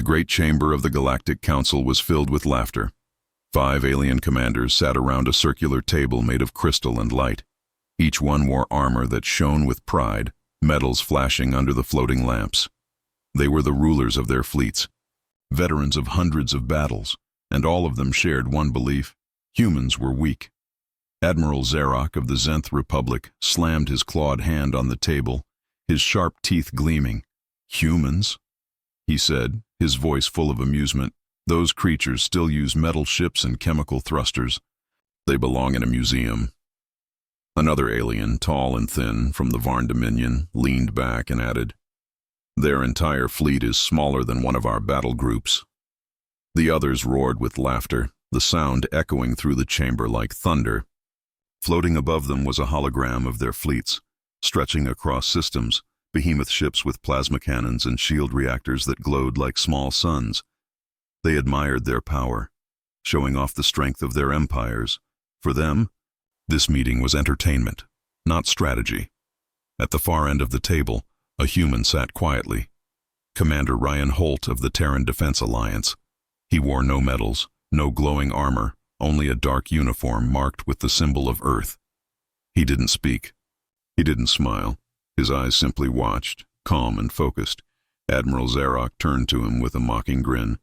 great chamber of the Galactic Council was filled with laughter. 5 alien commanders sat around a circular table made of crystal and light. Each one wore armor that shone with pride, metals flashing under the floating lamps. They were the rulers of their fleets, veterans of hundreds of battles, and all of them shared one belief: humans were weak. Admiral Zarok of the Zenth Republic slammed his clawed hand on the table, his sharp teeth gleaming. "Humans?" he said, his voice full of amusement. "Those creatures still use metal ships and chemical thrusters. They belong in a museum." Another alien, tall and thin, from the Varn Dominion, leaned back and added, "Their entire fleet is smaller than one of our battle groups." The others roared with laughter, the sound echoing through the chamber like thunder. Floating above them was a hologram of their fleets, stretching across systems, behemoth ships with plasma cannons and shield reactors that glowed like small suns. They admired their power, showing off the strength of their empires. For them, this meeting was entertainment, not strategy. At the far end of the table, a human sat quietly. Commander Ryan Holt of the Terran Defense Alliance. He wore no medals, no glowing armor, only a dark uniform marked with the symbol of Earth. He didn't speak. He didn't smile. His eyes simply watched, calm and focused. Admiral Zarok turned to him with a mocking grin.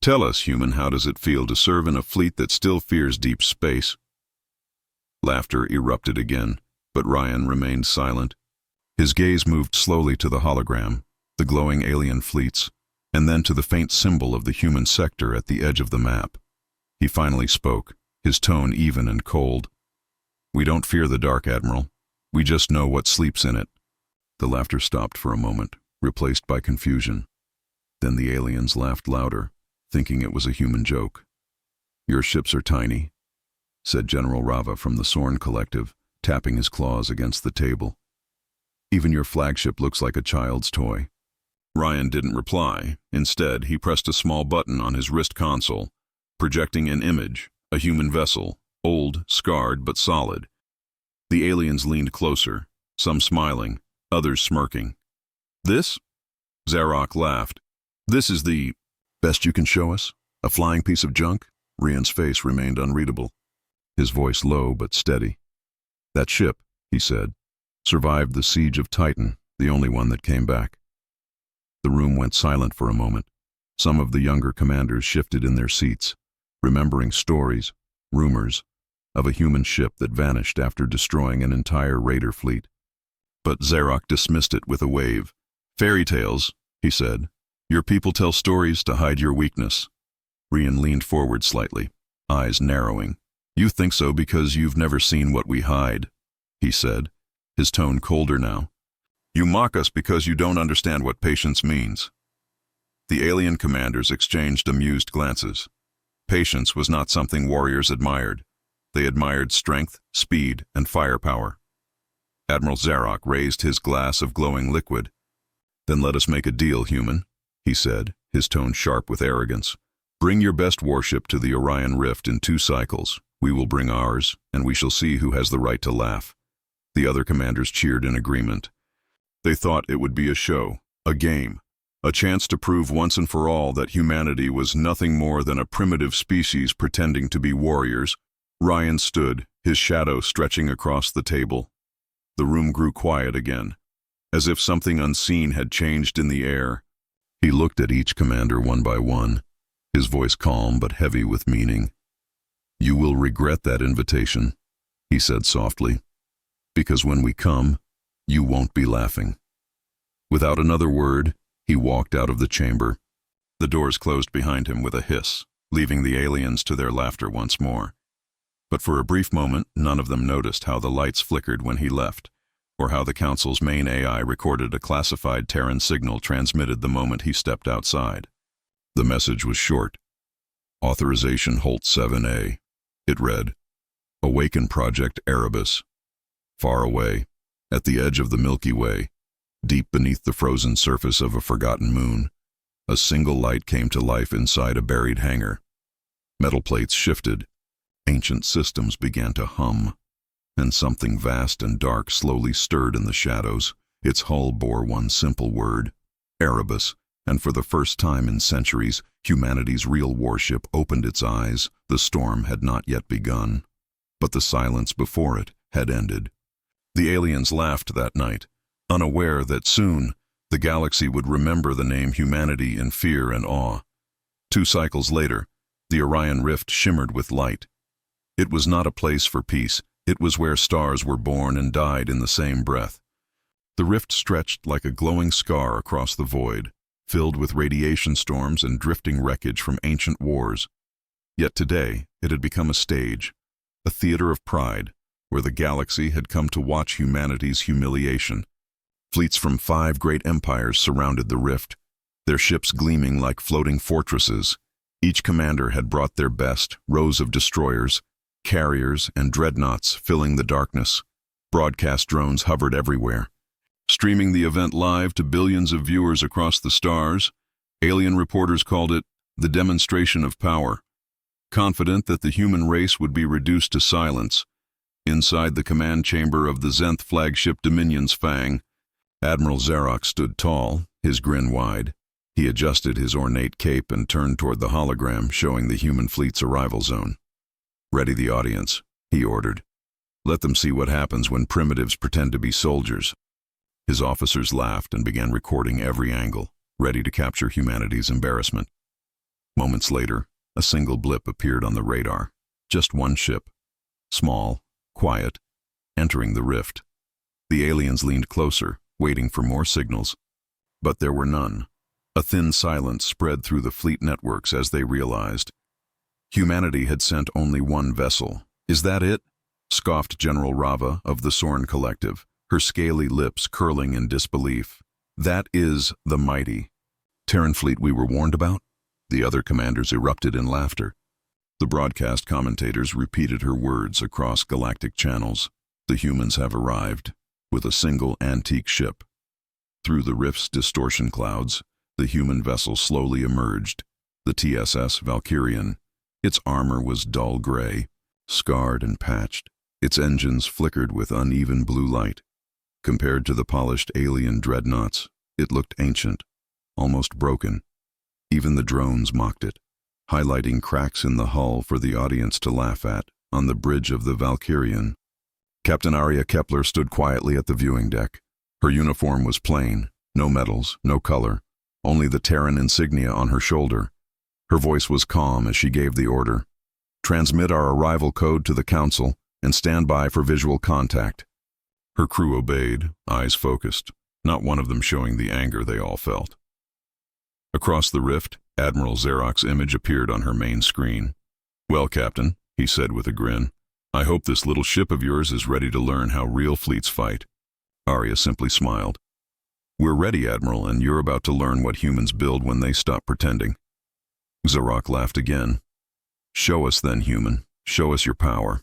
"Tell us, human, how does it feel to serve in a fleet that still fears deep space?" Laughter erupted again, but Ryan remained silent. His gaze moved slowly to the hologram, the glowing alien fleets, and then to the faint symbol of the human sector at the edge of the map. He finally spoke, his tone even and cold. "We don't fear the dark, Admiral. We just know what sleeps in it." The laughter stopped for a moment, replaced by confusion. Then the aliens laughed louder, thinking it was a human joke. "Your ships are tiny," said General Rava from the Sorn Collective, tapping his claws against the table. "Even your flagship looks like a child's toy." Ryan didn't reply. Instead, he pressed a small button on his wrist console, projecting an image, a human vessel, old, scarred, but solid. The aliens leaned closer, some smiling, others smirking. "This?" Zarok laughed. "This is the best you can show us? A flying piece of junk?" Ryan's face remained unreadable, his voice low but steady. "That ship," he said, "survived the siege of Titan, the only one that came back." The room went silent for a moment. Some of the younger commanders shifted in their seats, remembering stories, rumors, of a human ship that vanished after destroying an entire raider fleet. But Zarok dismissed it with a wave. "Fairy tales," he said. "Your people tell stories to hide your weakness." Ryan leaned forward slightly, eyes narrowing. "You think so because you've never seen what we hide," he said, his tone colder now. "You mock us because you don't understand what patience means." The alien commanders exchanged amused glances. Patience was not something warriors admired. They admired strength, speed, and firepower. Admiral Zarok raised his glass of glowing liquid. "Then let us make a deal, human," he said, his tone sharp with arrogance. "Bring your best warship to the Orion Rift in 2 cycles. We will bring ours, and we shall see who has the right to laugh." The other commanders cheered in agreement. They thought it would be a show, a game, a chance to prove once and for all that humanity was nothing more than a primitive species pretending to be warriors. Ryan stood, his shadow stretching across the table. The room grew quiet again, as if something unseen had changed in the air. He looked at each commander one by one, his voice calm but heavy with meaning. "You will regret that invitation," he said softly, "because when we come, you won't be laughing." Without another word, he walked out of the chamber. The doors closed behind him with a hiss, leaving the aliens to their laughter once more. But for a brief moment, none of them noticed how the lights flickered when he left, or how the Council's main AI recorded a classified Terran signal transmitted the moment he stepped outside. The message was short. "Authorization Holt 7A. It read, "Awaken Project Erebus. Far away, at the edge of the Milky Way, deep beneath the frozen surface of a forgotten moon, a single light came to life inside a buried hangar. Metal plates shifted. Ancient systems began to hum, and something vast and dark slowly stirred in the shadows. Its hull bore one simple word: Erebus, And for the first time in centuries, humanity's real warship opened its eyes. The storm had not yet begun, but the silence before it had ended. The aliens laughed that night, unaware that soon the galaxy would remember the name humanity in fear and awe. 2 cycles later, the Orion Rift shimmered with light. It was not a place for peace. It was where stars were born and died in the same breath. The rift stretched like a glowing scar across the void, filled with radiation storms and drifting wreckage from ancient wars. Yet today, it had become a stage, a theater of pride, where the galaxy had come to watch humanity's humiliation. Fleets from 5 great empires surrounded the rift, their ships gleaming like floating fortresses. Each commander had brought their best, rows of destroyers, carriers, and dreadnoughts filling the darkness. Broadcast drones hovered everywhere, streaming the event live to billions of viewers across the stars. Alien reporters called it the demonstration of power, confident that the human race would be reduced to silence. Inside the command chamber of the Zenth flagship Dominion's Fang, Admiral Xerox stood tall, his grin wide. He adjusted his ornate cape and turned toward the hologram showing the human fleet's arrival zone. "Ready the audience," he ordered. "Let them see what happens when primitives pretend to be soldiers." His officers laughed and began recording every angle, ready to capture humanity's embarrassment. Moments later, a single blip appeared on the radar. Just one ship, small, quiet, entering the rift. The aliens leaned closer, waiting for more signals. But there were none. A thin silence spread through the fleet networks as they realized. Humanity had sent only one vessel. "Is that it?" scoffed General Rava of the Sorn Collective, her scaly lips curling in disbelief. "That is the mighty Terran fleet we were warned about?" The other commanders erupted in laughter. The broadcast commentators repeated her words across galactic channels. "The humans have arrived, with a single antique ship." Through the rift's distortion clouds, the human vessel slowly emerged, the TSS Valkyrian. Its armor was dull gray, scarred and patched. Its engines flickered with uneven blue light. Compared to the polished alien dreadnoughts, it looked ancient, almost broken. Even the drones mocked it, highlighting cracks in the hull for the audience to laugh at. On the bridge of the Valkyrian, Captain Aria Kepler stood quietly at the viewing deck. Her uniform was plain, no medals, no color, only the Terran insignia on her shoulder. Her voice was calm as she gave the order. "Transmit our arrival code to the Council and stand by for visual contact." Her crew obeyed, eyes focused, not one of them showing the anger they all felt. Across the rift, Admiral Xerox's image appeared on her main screen. "Well, Captain," he said with a grin, "I hope this little ship of yours is ready to learn how real fleets fight." Arya simply smiled. "We're ready, Admiral, and you're about to learn what humans build when they stop pretending." Xerox laughed again. "Show us then, human. Show us your power."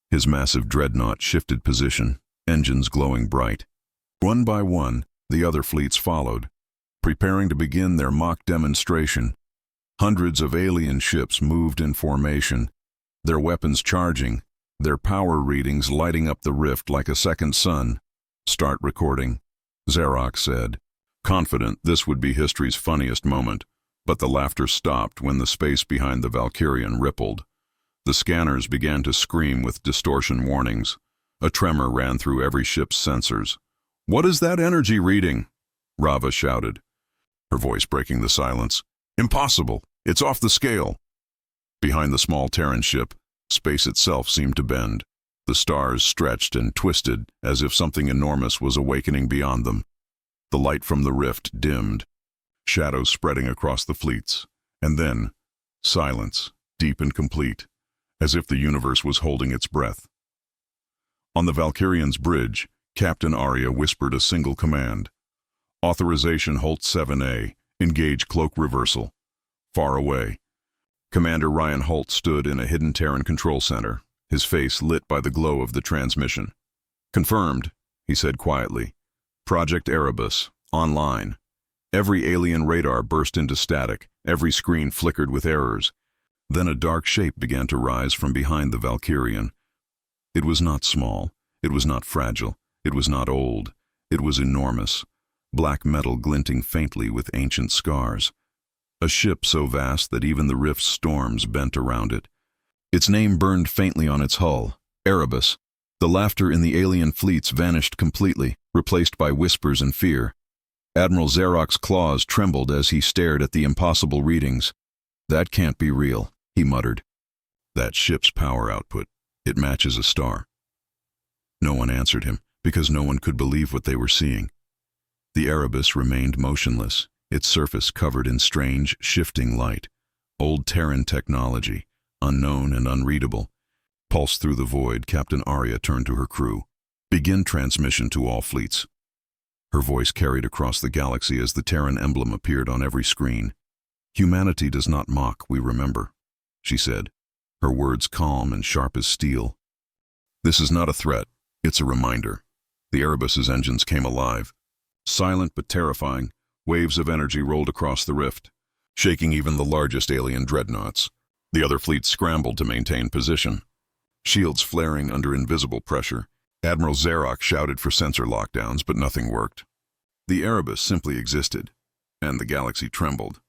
His massive dreadnought shifted position, engines glowing bright. One by one, the other fleets followed, preparing to begin their mock demonstration. Hundreds of alien ships moved in formation, their weapons charging, their power readings lighting up the rift like a second sun. "Start recording," Xerox said, confident this would be history's funniest moment. But the laughter stopped when the space behind the Valkyrian rippled. The scanners began to scream with distortion warnings. A tremor ran through every ship's sensors. "What is that energy reading?" Rava shouted, her voice breaking the silence. "Impossible! It's off the scale!" Behind the small Terran ship, space itself seemed to bend. The stars stretched and twisted as if something enormous was awakening beyond them. The light from the rift dimmed, shadows spreading across the fleets, and then silence, deep and complete, as if the universe was holding its breath. On the Valkyrian's bridge, Captain Arya whispered a single command. "Authorization Holt 7A, engage cloak reversal." Far away, Commander Ryan Holt stood in a hidden Terran control center, his face lit by the glow of the transmission. "Confirmed," he said quietly. "Project Erebus, online." Every alien radar burst into static, every screen flickered with errors. Then a dark shape began to rise from behind the Valkyrian. It was not small, it was not fragile, it was not old, it was enormous. black metal glinting faintly with ancient scars. A ship so vast that even the rift's storms bent around it. Its name burned faintly on its hull, Erebus. The laughter in the alien fleets vanished completely, replaced by whispers and fear. Admiral Zarok's claws trembled as he stared at the impossible readings. "That can't be real," he muttered. "That ship's power output, it matches a star." No one answered him, because no one could believe what they were seeing. The Erebus remained motionless, its surface covered in strange, shifting light. Old Terran technology, unknown and unreadable. Pulsed through the void, Captain Arya turned to her crew. "Begin transmission to all fleets." Her voice carried across the galaxy as the Terran emblem appeared on every screen. "Humanity does not mock, we remember," she said, her words calm and sharp as steel. "This is not a threat, it's a reminder." The Erebus's engines came alive. Silent but terrifying, waves of energy rolled across the rift, shaking even the largest alien dreadnoughts. The other fleets scrambled to maintain position, shields flaring under invisible pressure. Admiral Zarok shouted for sensor lockdowns, but nothing worked. The Erebus simply existed, and the galaxy trembled.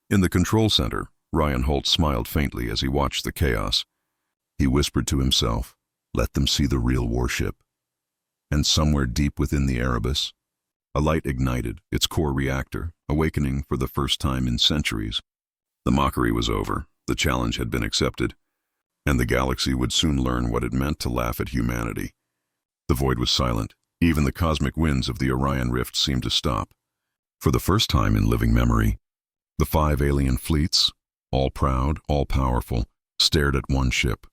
In the control center, Ryan Holt smiled faintly as he watched the chaos. He whispered to himself, "Let them see the real warship." And somewhere deep within the Erebus, a light ignited, its core reactor, awakening for the first time in centuries. The mockery was over, the challenge had been accepted, and the galaxy would soon learn what it meant to laugh at humanity. The void was silent. Even the cosmic winds of the Orion Rift seemed to stop. For the first time in living memory, the 5 alien fleets, all proud, all powerful, stared at one ship.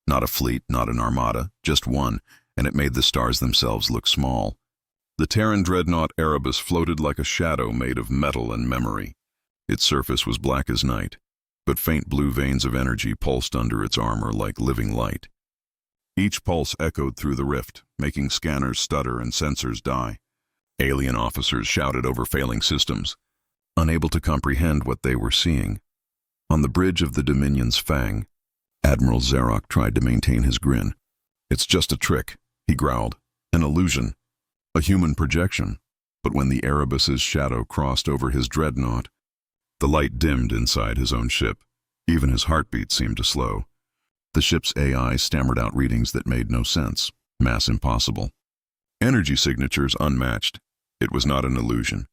Not a fleet, not an armada, just one, and it made the stars themselves look small. The Terran Dreadnought Erebus floated like a shadow made of metal and memory. Its surface was black as night, but faint blue veins of energy pulsed under its armor like living light. Each pulse echoed through the rift, making scanners stutter and sensors die. Alien officers shouted over failing systems, unable to comprehend what they were seeing. On the bridge of the Dominion's Fang, Admiral Zarok tried to maintain his grin. "It's just a trick," he growled. "An illusion. A human projection." But when the Erebus's shadow crossed over his dreadnought, the light dimmed inside his own ship. Even his heartbeat seemed to slow. The ship's AI stammered out readings that made no sense. Mass impossible. Energy signatures unmatched. It was not an illusion.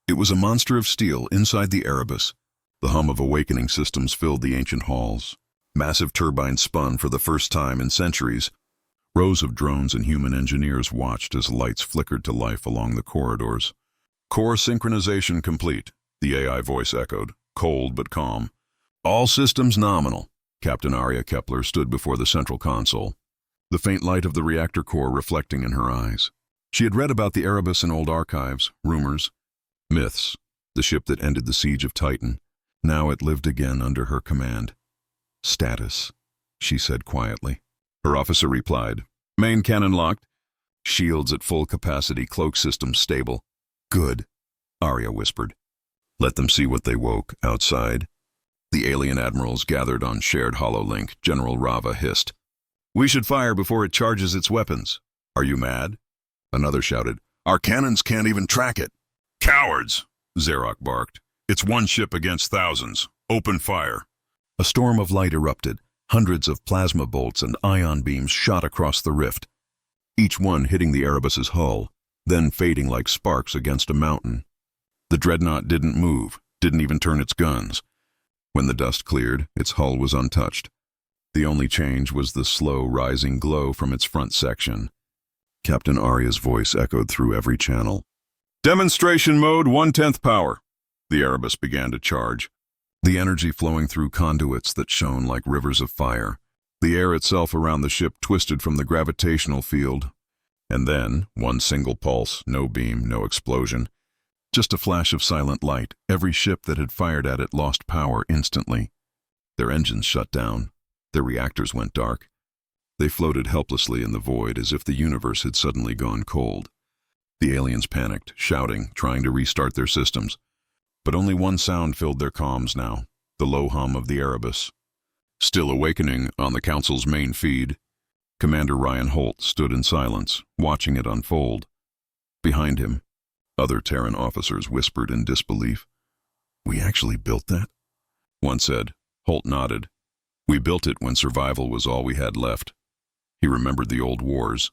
It was a monster of steel inside the Erebus. The hum of awakening systems filled the ancient halls. Massive turbines spun for the first time in centuries. Rows of drones and human engineers watched as lights flickered to life along the corridors. "Core synchronization complete," the AI voice echoed, cold but calm. "All systems nominal." Captain Arya Kepler stood before the central console, the faint light of the reactor core reflecting in her eyes. She had read about the Erebus in old archives, rumors, myths, the ship that ended the siege of Titan. Now it lived again under her command. "Status," she said quietly. Her officer replied, "Main cannon locked. Shields at full capacity, cloak systems stable." "Good," Arya whispered. "Let them see what they woke outside." The alien admirals gathered on shared hololink. General Rava hissed, "We should fire before it charges its weapons." "Are you mad?" Another shouted, "Our cannons can't even track it." "Cowards!" Zarok barked. "It's one ship against thousands. Open fire." A storm of light erupted. Hundreds of plasma bolts and ion beams shot across the rift, each one hitting the Erebus's hull, then fading like sparks against a mountain. The dreadnought didn't move, didn't even turn its guns. When the dust cleared, its hull was untouched. The only change was the slow rising glow from its front section. Captain Arya's voice echoed through every channel. "Demonstration mode 1/10 power." The Erebus began to charge, the energy flowing through conduits that shone like rivers of fire. The air itself around the ship twisted from the gravitational field. And then, one single pulse, no beam, no explosion. Just a flash of silent light. Every ship that had fired at it lost power instantly. Their engines shut down. Their reactors went dark. They floated helplessly in the void as if the universe had suddenly gone cold. The aliens panicked, shouting, trying to restart their systems. But only one sound filled their comms now, the low hum of the Erebus. Still awakening on the Council's main feed, Commander Ryan Holt stood in silence, watching it unfold. Behind him, Other Terran officers whispered in disbelief. "We actually built that?" One said. Holt nodded. "We built it when survival was all we had left." He remembered the old wars.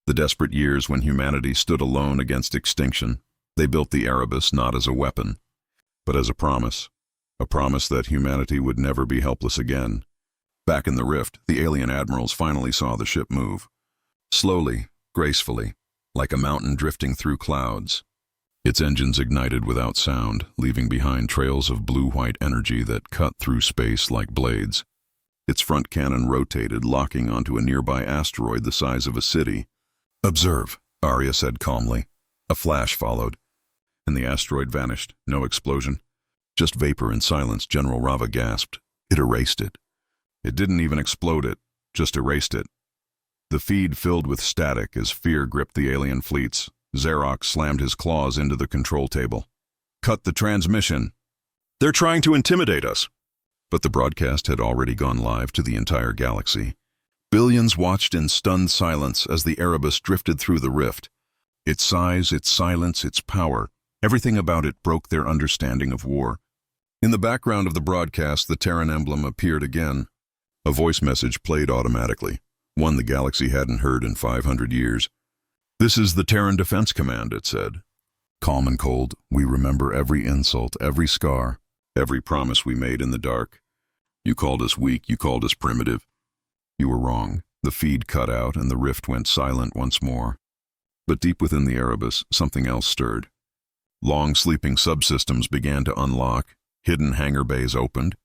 The desperate years when humanity stood alone against extinction. They built the Erebus not as a weapon, but as a promise that humanity would never be helpless again. Back in the rift, the alien admirals finally saw the ship move. Slowly, gracefully, like a mountain drifting through clouds. Its engines ignited without sound, leaving behind trails of blue-white energy that cut through space like blades. Its front cannon rotated, locking onto a nearby asteroid the size of a city. "Observe," Arya said calmly. A flash followed, and the asteroid vanished. No explosion. Just vapor and silence. General Rava gasped. It erased it. It didn't even explode it, just erased it. The feed filled with static as fear gripped the alien fleets. Xerox slammed his claws into the control table. "Cut the transmission. They're trying to intimidate us." But the broadcast had already gone live to the entire galaxy. Billions watched in stunned silence as the Erebus drifted through the rift. Its size, its silence, its power, everything about it broke their understanding of war. In the background of the broadcast, the Terran emblem appeared again. A voice message played automatically, one the galaxy hadn't heard in 500 years. "This is the Terran Defense Command," it said. "Calm and cold, we remember every insult, every scar, every promise we made in the dark. You called us weak, you called us primitive. You were wrong." The feed cut out and the rift went silent once more. But deep within the Erebus, something else stirred. Long sleeping subsystems began to unlock. Hidden hangar bays opened,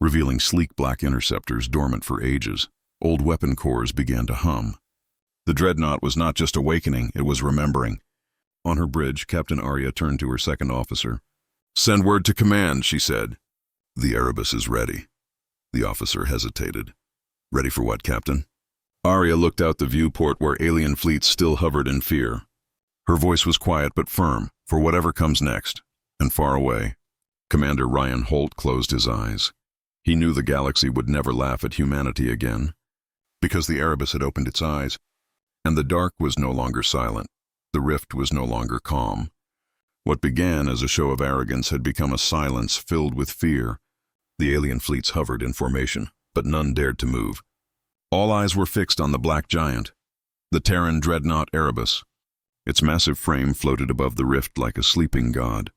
revealing sleek black interceptors dormant for ages. Old weapon cores began to hum. The Dreadnought was not just awakening, it was remembering. On her bridge, Captain Arya turned to her second officer. "Send word to command," she said. "The Erebus is ready." The officer hesitated. "Ready for what, Captain?" Arya looked out the viewport where alien fleets still hovered in fear. Her voice was quiet but firm, for whatever comes next. And far away, Commander Ryan Holt closed his eyes. He knew the galaxy would never laugh at humanity again, because the Erebus had opened its eyes, and the dark was no longer silent. The rift was no longer calm. What began as a show of arrogance had become a silence filled with fear. The alien fleets hovered in formation, but none dared to move. All eyes were fixed on the black giant, the Terran Dreadnought Erebus. Its massive frame floated above the rift like a sleeping god.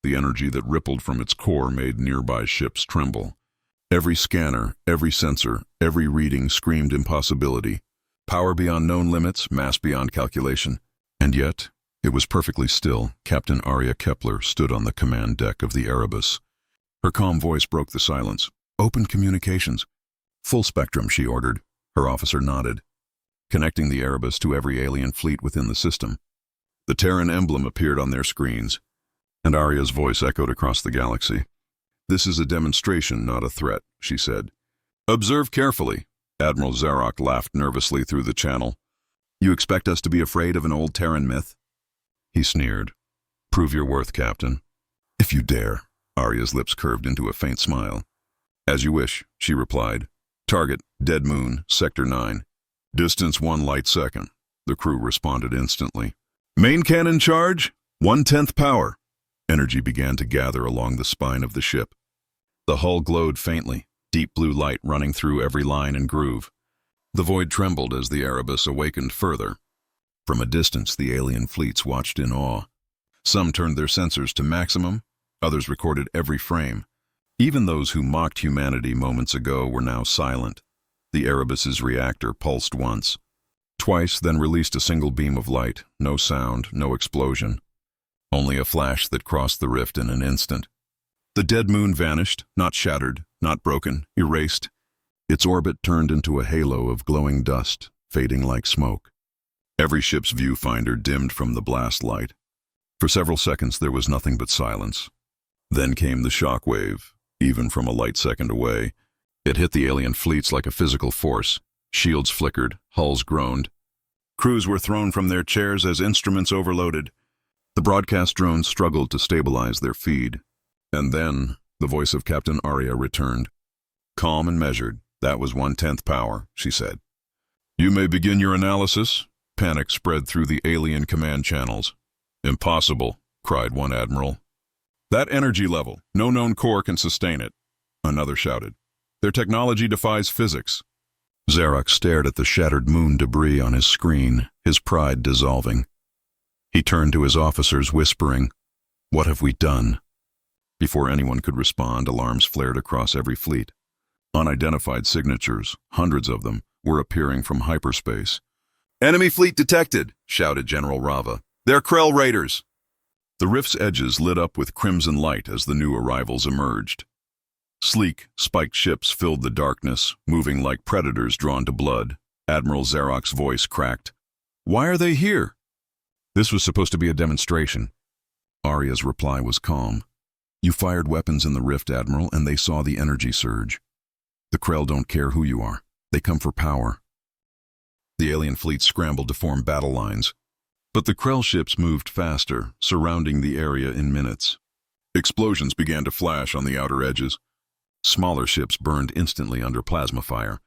The energy that rippled from its core made nearby ships tremble. Every scanner, every sensor, every reading screamed impossibility. Power beyond known limits, mass beyond calculation. And yet, it was perfectly still. Captain Arya Kepler stood on the command deck of the Erebus. Her calm voice broke the silence. "Open communications." "Full spectrum," she ordered. Her officer nodded, connecting the Erebus to every alien fleet within the system. The Terran emblem appeared on their screens, and Arya's voice echoed across the galaxy. "This is a demonstration, not a threat," she said. "Observe carefully." Admiral Xerox laughed nervously through the channel. "You expect us to be afraid of an old Terran myth?" He sneered. "Prove your worth, Captain." "If you dare." Arya's lips curved into a faint smile. "As you wish," she replied. "Target, Dead Moon, Sector 9. Distance 1 light second." The crew responded instantly. "Main cannon charge, 1/10 power." Energy began to gather along the spine of the ship. The hull glowed faintly, deep blue light running through every line and groove. The void trembled as the Erebus awakened further. From a distance, the alien fleets watched in awe. Some turned their sensors to maximum, others recorded every frame. Even those who mocked humanity moments ago were now silent. The Erebus's reactor pulsed once, twice, then released a single beam of light. No sound, no explosion. Only a flash that crossed the rift in an instant. The dead moon vanished, not shattered, not broken, erased. Its orbit turned into a halo of glowing dust, fading like smoke. Every ship's viewfinder dimmed from the blast light. For several seconds there was nothing but silence. Then came the shock wave, even from a light second away. It hit the alien fleets like a physical force. Shields flickered, hulls groaned. Crews were thrown from their chairs as instruments overloaded. The broadcast drones struggled to stabilize their feed. And then, the voice of Captain Arya returned. Calm and measured, that was 1/10 power, she said. "You may begin your analysis." Panic spread through the alien command channels. Impossible, cried one admiral. That energy level, no known core can sustain it, another shouted. Their technology defies physics. Xerox stared at the shattered moon debris on his screen, his pride dissolving. He turned to his officers, whispering, "What have we done?" Before anyone could respond, alarms flared across every fleet. Unidentified signatures, hundreds of them, were appearing from hyperspace. "Enemy fleet detected," shouted General Rava. "They're Krell raiders." The rift's edges lit up with crimson light as the new arrivals emerged. Sleek, spiked ships filled the darkness, moving like predators drawn to blood. Admiral Xerox's voice cracked. "Why are they here?" "This was supposed to be a demonstration." Arya's reply was calm. "You fired weapons in the rift, Admiral, and they saw the energy surge. The Krell don't care who you are. They come for power." The alien fleet scrambled to form battle lines. But the Krell ships moved faster, surrounding the area in minutes. Explosions began to flash on the outer edges. Smaller ships burned instantly under plasma fire.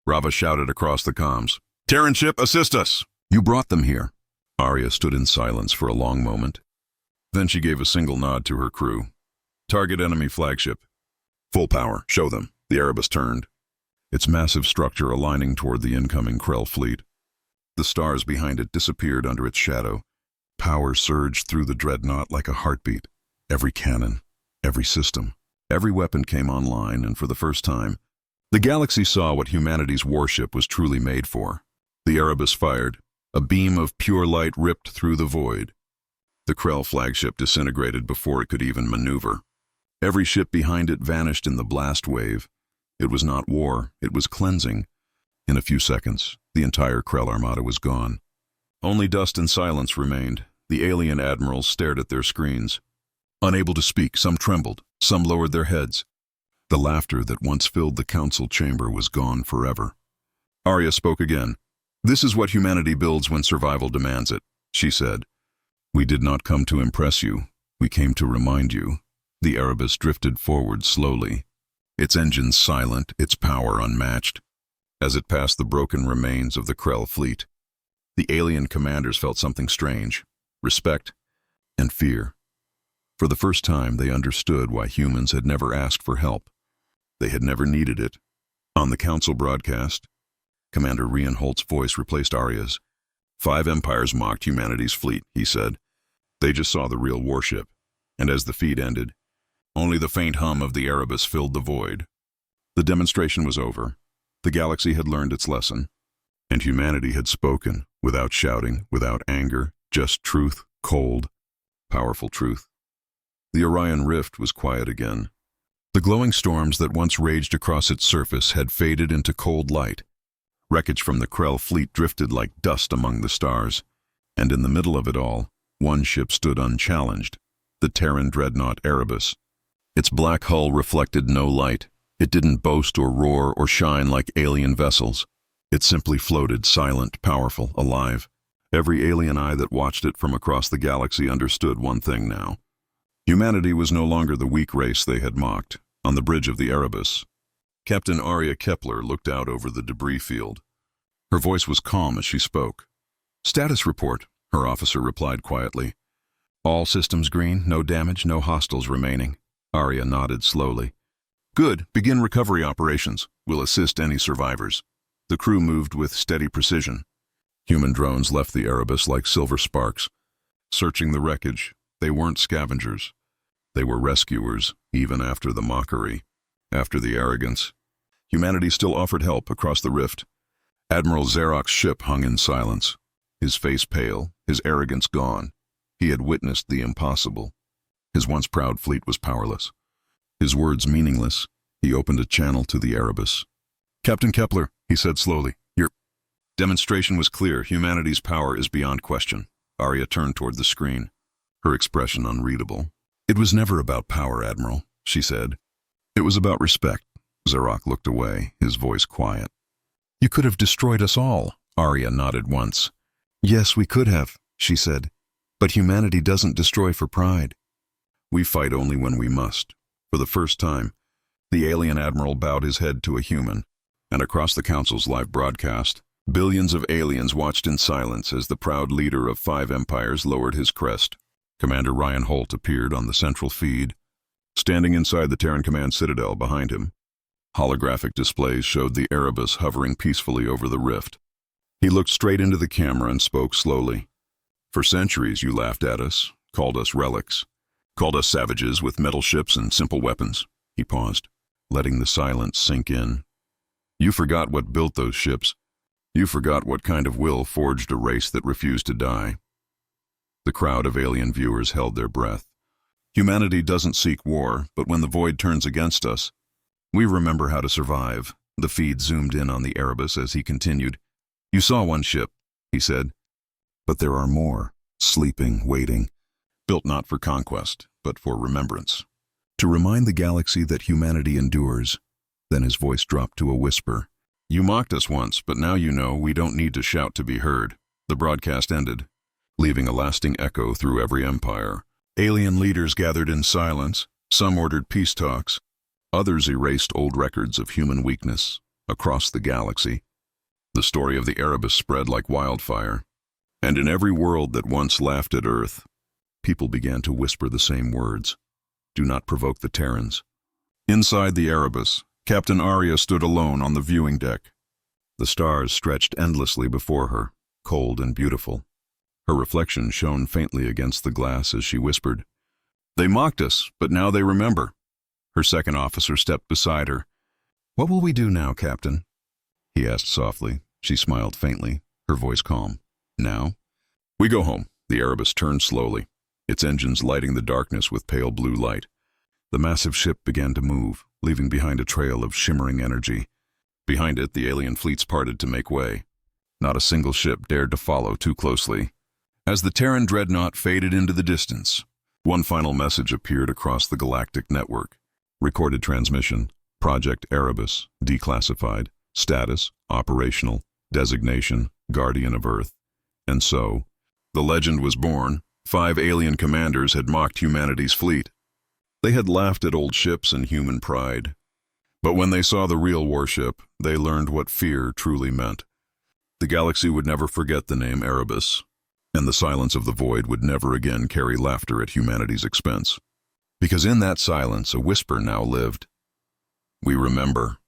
Rava shouted across the comms, "Terran ship, assist us!" "You brought them here." Arya stood in silence for a long moment. Then she gave a single nod to her crew. "Target enemy flagship." "Full power, show them." The Erebus turned, its massive structure aligning toward the incoming Krell fleet. The stars behind it disappeared under its shadow. Power surged through the Dreadnought like a heartbeat. Every cannon, every system, every weapon came online, and for the first time, the galaxy saw what humanity's warship was truly made for. The Erebus fired. A beam of pure light ripped through the void. The Krell flagship disintegrated before it could even maneuver. Every ship behind it vanished in the blast wave. It was not war, it was cleansing. In a few seconds, the entire Krell armada was gone. Only dust and silence remained. The alien admirals stared at their screens. Unable to speak, some trembled, some lowered their heads. The laughter that once filled the council chamber was gone forever. Arya spoke again. "This is what humanity builds when survival demands it," she said. "We did not come to impress you. We came to remind you." The Erebus drifted forward slowly, its engines silent, its power unmatched. As it passed the broken remains of the Krell fleet, the alien commanders felt something strange, respect and fear. For the first time, they understood why humans had never asked for help. They had never needed it. On the council broadcast, Commander Rienholt's voice replaced Arya's. 5 empires mocked humanity's fleet, he said. They just saw the real warship. And as the feed ended, only the faint hum of the Erebus filled the void. The demonstration was over. The galaxy had learned its lesson. And humanity had spoken, without shouting, without anger, just truth, cold, powerful truth. The Orion Rift was quiet again. The glowing storms that once raged across its surface had faded into cold light. Wreckage from the Krell fleet drifted like dust among the stars. And in the middle of it all, one ship stood unchallenged, the Terran Dreadnought Erebus. Its black hull reflected no light. It didn't boast or roar or shine like alien vessels. It simply floated, silent, powerful, alive. Every alien eye that watched it from across the galaxy understood one thing now. Humanity was no longer the weak race they had mocked. On the bridge of the Erebus, Captain Arya Kepler looked out over the debris field. Her voice was calm as she spoke. "Status report," her officer replied quietly. "All systems green, no damage, no hostiles remaining." Arya nodded slowly. "Good, begin recovery operations. We'll assist any survivors." The crew moved with steady precision. Human drones left the Erebus like silver sparks. Searching the wreckage, they weren't scavengers. They were rescuers, even after the mockery, after the arrogance. Humanity still offered help across the rift. Admiral Xerox's ship hung in silence, his face pale, his arrogance gone. He had witnessed the impossible. His once proud fleet was powerless. His words meaningless, he opened a channel to the Erebus. "Captain Kepler," he said slowly, "your demonstration was clear. Humanity's power is beyond question." Arya turned toward the screen, her expression unreadable. "It was never about power, Admiral," she said. "It was about respect." Xerox looked away, his voice quiet. "You could have destroyed us all." Arya nodded once. "Yes, we could have," she said. "But humanity doesn't destroy for pride. We fight only when we must." For the first time, the alien admiral bowed his head to a human, and across the council's live broadcast, billions of aliens watched in silence as the proud leader of 5 empires lowered his crest. Commander Ryan Holt appeared on the central feed, standing inside the Terran Command Citadel behind him. Holographic displays showed the Erebus hovering peacefully over the rift. He looked straight into the camera and spoke slowly. "For centuries you laughed at us, called us relics, called us savages with metal ships and simple weapons." He paused, letting the silence sink in. "You forgot what built those ships. You forgot what kind of will forged a race that refused to die." The crowd of alien viewers held their breath. "Humanity doesn't seek war, but when the void turns against us, we remember how to survive." The feed zoomed in on the Erebus as he continued. "You saw one ship," he said, "but there are more, sleeping, waiting, built not for conquest, but for remembrance. To remind the galaxy that humanity endures." Then his voice dropped to a whisper. "You mocked us once, but now you know we don't need to shout to be heard." The broadcast ended, leaving a lasting echo through every empire. Alien leaders gathered in silence. Some ordered peace talks. Others erased old records of human weakness across the galaxy. The story of the Erebus spread like wildfire. And in every world that once laughed at Earth, people began to whisper the same words. "Do not provoke the Terrans." Inside the Erebus, Captain Arya stood alone on the viewing deck. The stars stretched endlessly before her, cold and beautiful. Her reflection shone faintly against the glass as she whispered, "They mocked us, but now they remember." Her second officer stepped beside her. "What will we do now, Captain?" he asked softly. She smiled faintly, her voice calm. "Now? We go home." The Erebus turned slowly, its engines lighting the darkness with pale blue light. The massive ship began to move, leaving behind a trail of shimmering energy. Behind it, the alien fleets parted to make way. Not a single ship dared to follow too closely. As the Terran Dreadnought faded into the distance, one final message appeared across the Galactic network. Recorded transmission, Project Erebus, declassified, status, operational, designation, Guardian of Earth. And so, the legend was born. 5 alien commanders had mocked humanity's fleet. They had laughed at old ships and human pride. But when they saw the real warship, they learned what fear truly meant. The galaxy would never forget the name Erebus, and the silence of the void would never again carry laughter at humanity's expense. Because in that silence, a whisper now lived. "We remember."